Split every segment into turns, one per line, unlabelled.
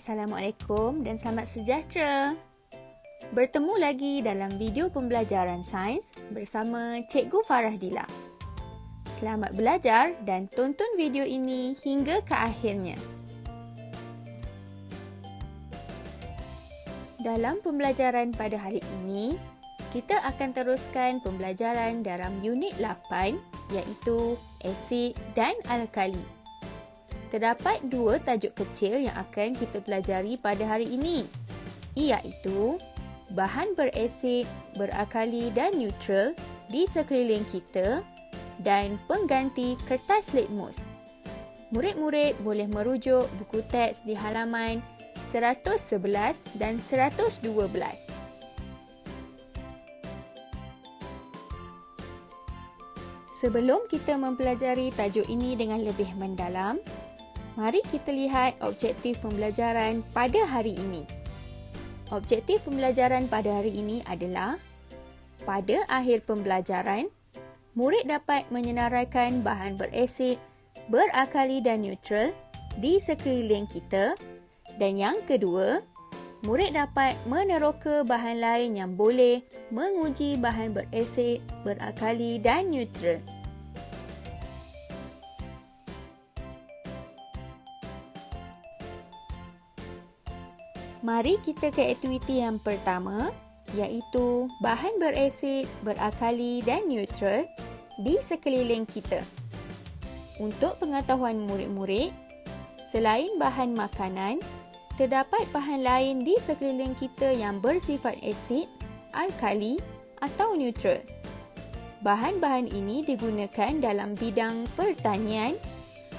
Assalamualaikum dan selamat sejahtera. Bertemu lagi dalam video pembelajaran sains bersama Cikgu Farah Dila. Selamat belajar dan tonton video ini hingga ke akhirnya. Dalam pembelajaran pada hari ini, kita akan teruskan pembelajaran dalam unit 8 iaitu asid dan alkali. Terdapat dua tajuk kecil yang akan kita pelajari pada hari ini, iaitu bahan berasid, beralkali dan neutral di sekeliling kita dan pengganti kertas litmus. Murid-murid boleh merujuk buku teks di halaman 111 dan 112. Sebelum kita mempelajari tajuk ini dengan lebih mendalam, mari kita lihat objektif pembelajaran pada hari ini. Objektif pembelajaran pada hari ini adalah, pada akhir pembelajaran, murid dapat menyenaraikan bahan berasid, beralkali dan neutral di sekeliling kita. Dan yang kedua, murid dapat meneroka bahan lain yang boleh menguji bahan berasid, beralkali dan neutral. Mari kita ke aktiviti yang pertama, iaitu bahan berasid, beralkali dan neutral di sekeliling kita. Untuk pengetahuan murid-murid, selain bahan makanan, terdapat bahan lain di sekeliling kita yang bersifat asid, alkali atau neutral. Bahan-bahan ini digunakan dalam bidang pertanian,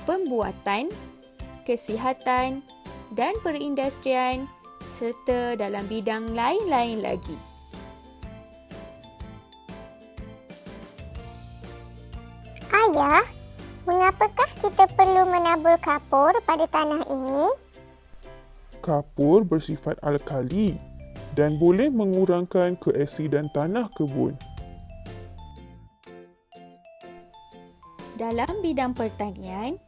pembuatan, kesihatan dan perindustrian serta dalam bidang lain-lain lagi.
Ayah, mengapakah kita perlu menabur kapur pada tanah ini?
Kapur bersifat alkali dan boleh mengurangkan keasidan tanah kebun.
Dalam bidang pertanian,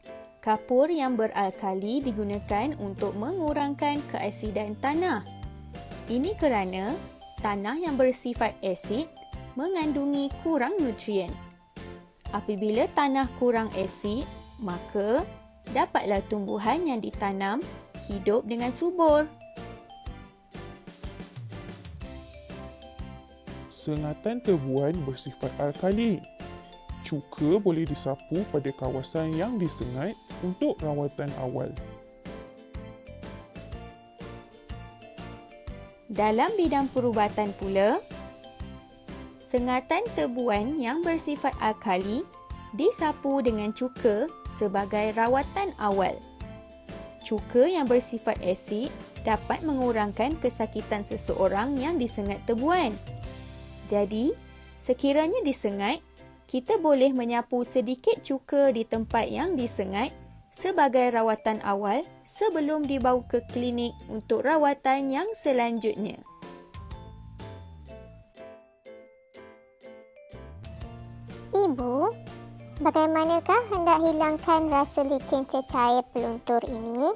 kapur yang beralkali digunakan untuk mengurangkan keasidan tanah. Ini kerana tanah yang bersifat asid mengandungi kurang nutrien. Apabila tanah kurang asid, maka dapatlah tumbuhan yang ditanam hidup dengan subur.
Sengatan tebuan bersifat alkali. Cuka boleh disapu pada kawasan yang disengat untuk rawatan awal.
Dalam bidang perubatan pula, sengatan tebuan yang bersifat alkali disapu dengan cuka sebagai rawatan awal. Cuka yang bersifat asid dapat mengurangkan kesakitan seseorang yang disengat tebuan. Jadi, sekiranya disengat, kita boleh menyapu sedikit cuka di tempat yang disengat sebagai rawatan awal sebelum dibawa ke klinik untuk rawatan yang selanjutnya.
Ibu, bagaimanakah hendak hilangkan rasa licin cecair peluntur ini?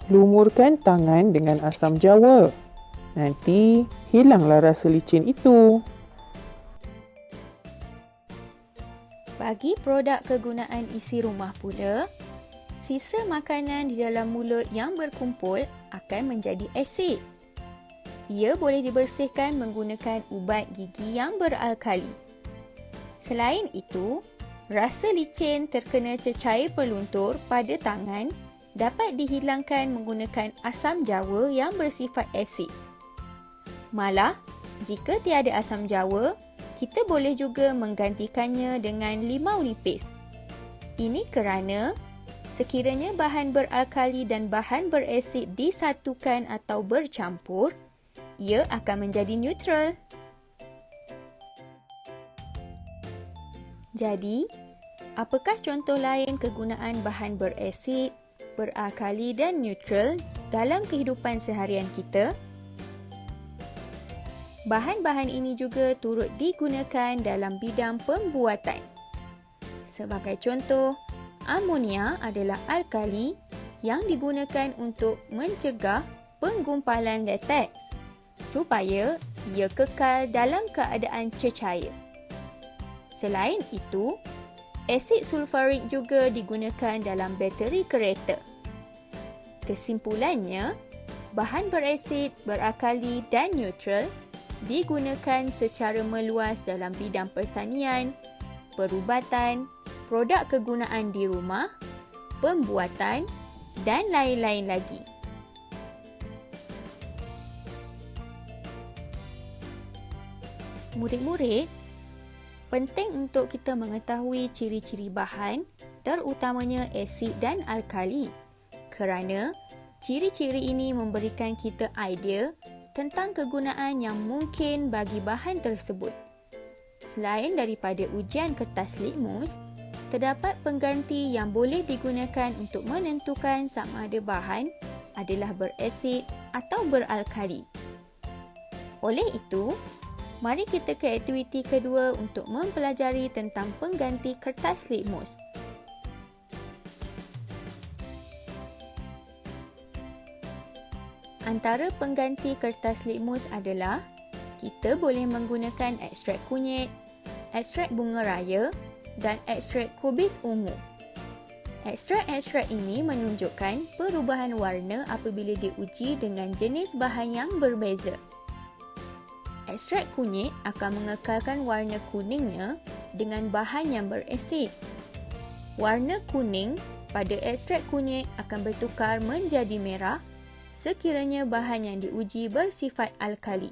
Lumurkan tangan dengan asam jawa. Nanti hilanglah rasa licin itu.
Bagi produk kegunaan isi rumah pula, sisa makanan di dalam mulut yang berkumpul akan menjadi asid. Ia boleh dibersihkan menggunakan ubat gigi yang beralkali. Selain itu, rasa licin terkena cecair peluntur pada tangan dapat dihilangkan menggunakan asam jawa yang bersifat asid. Malah, jika tiada asam jawa, kita boleh juga menggantikannya dengan limau nipis. Ini kerana sekiranya bahan beralkali dan bahan berasid disatukan atau bercampur, ia akan menjadi neutral. Jadi, apakah contoh lain kegunaan bahan berasid, beralkali dan neutral dalam kehidupan seharian kita? Bahan-bahan ini juga turut digunakan dalam bidang pembuatan. Sebagai contoh, amonia adalah alkali yang digunakan untuk mencegah penggumpalan lateks supaya ia kekal dalam keadaan cecair. Selain itu, asid sulfurik juga digunakan dalam bateri kereta. Kesimpulannya, bahan berasid, beralkali dan neutral digunakan secara meluas dalam bidang pertanian, perubatan, produk kegunaan di rumah, pembuatan dan lain-lain lagi. Murid-murid, penting untuk kita mengetahui ciri-ciri bahan, terutamanya asid dan alkali, kerana ciri-ciri ini memberikan kita idea tentang kegunaan yang mungkin bagi bahan tersebut. Selain daripada ujian kertas litmus, terdapat pengganti yang boleh digunakan untuk menentukan sama ada bahan adalah berasid atau beralkali. Oleh itu, mari kita ke aktiviti kedua untuk mempelajari tentang pengganti kertas litmus. Antara pengganti kertas litmus adalah kita boleh menggunakan ekstrak kunyit, ekstrak bunga raya dan ekstrak kubis ungu. Ekstrak-ekstrak ini menunjukkan perubahan warna apabila diuji dengan jenis bahan yang berbeza. Ekstrak kunyit akan mengekalkan warna kuningnya dengan bahan yang berasid. Warna kuning pada ekstrak kunyit akan bertukar menjadi merah sekiranya bahan yang diuji bersifat alkali.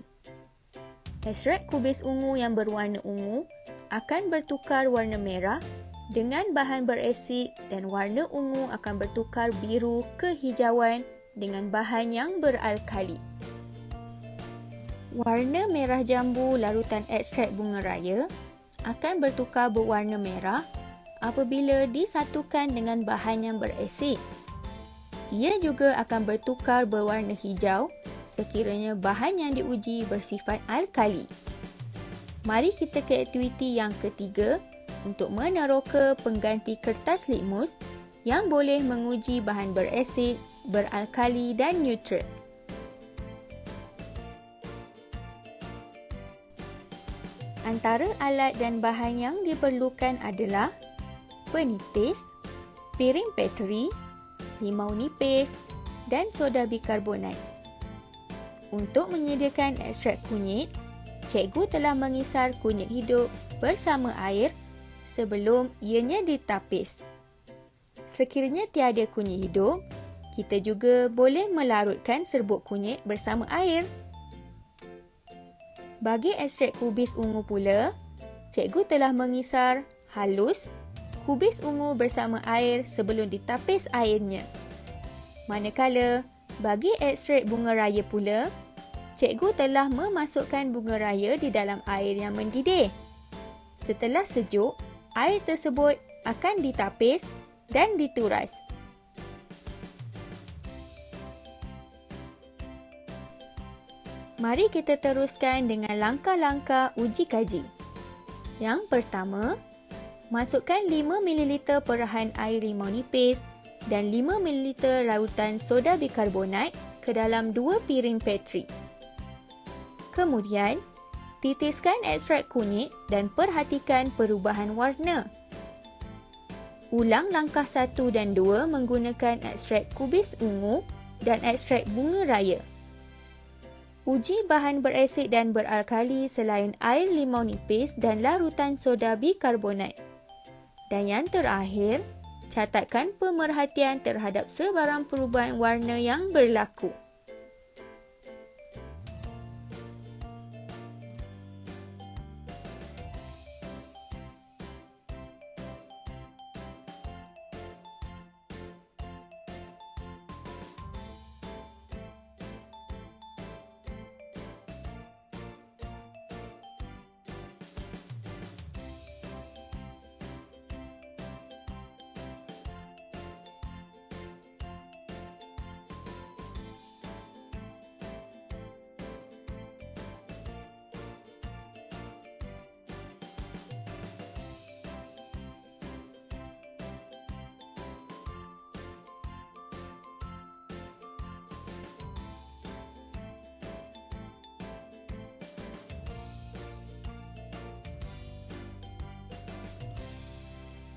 Ekstrak kubis ungu yang berwarna ungu akan bertukar warna merah dengan bahan berasid dan warna ungu akan bertukar biru kehijauan dengan bahan yang beralkali. Warna merah jambu larutan ekstrak bunga raya akan bertukar berwarna merah apabila disatukan dengan bahan yang berasid. Ia juga akan bertukar berwarna hijau sekiranya bahan yang diuji bersifat alkali. Mari kita ke aktiviti yang ketiga untuk meneroka pengganti kertas litmus yang boleh menguji bahan berasid, beralkali dan neutral. Antara alat dan bahan yang diperlukan adalah penitis, piring petri, limau nipis dan soda bikarbonat. Untuk menyediakan ekstrak kunyit, cikgu telah mengisar kunyit hidup bersama air sebelum ianya ditapis. Sekiranya tiada kunyit hidup, kita juga boleh melarutkan serbuk kunyit bersama air. Bagi ekstrak kubis ungu pula, cikgu telah mengisar halus kubis ungu bersama air sebelum ditapis airnya. Manakala, bagi ekstrak bunga raya pula, cikgu telah memasukkan bunga raya di dalam air yang mendidih. Setelah sejuk, air tersebut akan ditapis dan dituras. Mari kita teruskan dengan langkah-langkah uji kaji. Yang pertama, masukkan 5 ml perahan air limau nipis dan 5 ml larutan soda bikarbonat ke dalam 2 piring petri. Kemudian, titiskan ekstrak kunyit dan perhatikan perubahan warna. Ulang langkah 1 dan 2 menggunakan ekstrak kubis ungu dan ekstrak bunga raya. Uji bahan berasid dan beralkali selain air limau nipis dan larutan soda bikarbonat. Dan yang terakhir, catatkan pemerhatian terhadap sebarang perubahan warna yang berlaku.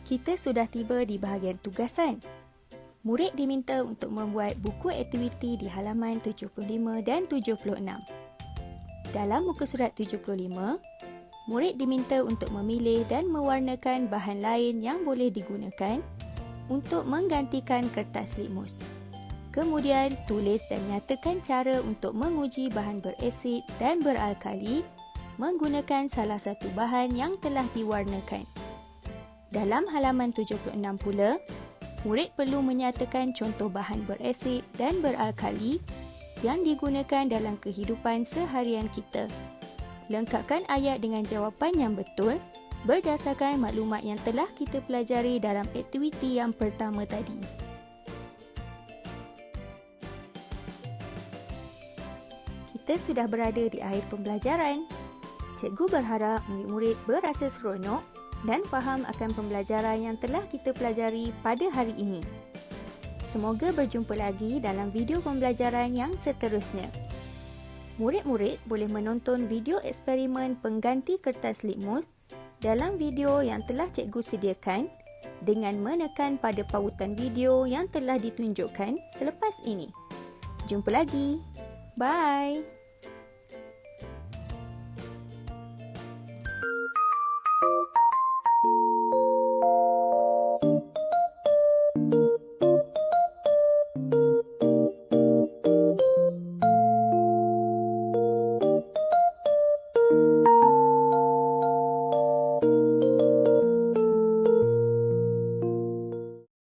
Kita sudah tiba di bahagian tugasan. Murid diminta untuk membuat buku aktiviti di halaman 75 dan 76. Dalam muka surat 75, murid diminta untuk memilih dan mewarnakan bahan lain yang boleh digunakan untuk menggantikan kertas litmus. Kemudian, tulis dan nyatakan cara untuk menguji bahan berasid dan beralkali menggunakan salah satu bahan yang telah diwarnakan. Dalam halaman 76 pula, murid perlu menyatakan contoh bahan berasid dan beralkali yang digunakan dalam kehidupan seharian kita. Lengkapkan ayat dengan jawapan yang betul berdasarkan maklumat yang telah kita pelajari dalam aktiviti yang pertama tadi. Kita sudah berada di akhir pembelajaran. Cikgu berharap murid-murid berasa seronok dan faham akan pembelajaran yang telah kita pelajari pada hari ini. Semoga berjumpa lagi dalam video pembelajaran yang seterusnya. Murid-murid boleh menonton video eksperimen pengganti kertas litmus dalam video yang telah cikgu sediakan dengan menekan pada pautan video yang telah ditunjukkan selepas ini. Jumpa lagi. Bye.